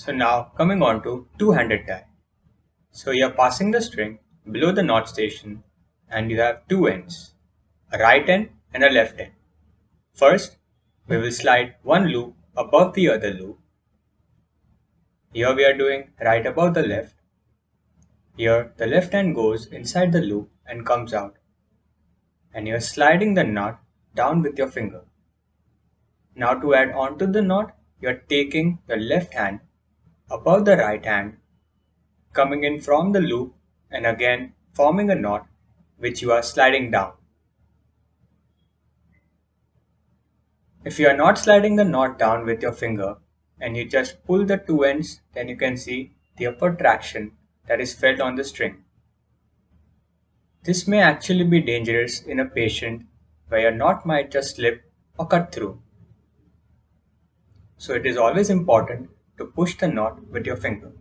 So now coming on to two-handed tie. So you're passing the string below the knot station and you have two ends, a right end and a left end. First, we will slide one loop above the other loop. Here we are doing right above the left. Here the left end goes inside the loop and comes out. And you're sliding the knot down with your finger. Now to add on to the knot, you're taking the left hand above the right hand, coming in from the loop and again forming a knot which you are sliding down. If you are not sliding the knot down with your finger and you just pull the two ends, then you can see the upward traction that is felt on the string. This may actually be dangerous in a patient where your knot might just slip or cut through. So it is always important to push the knot with your finger.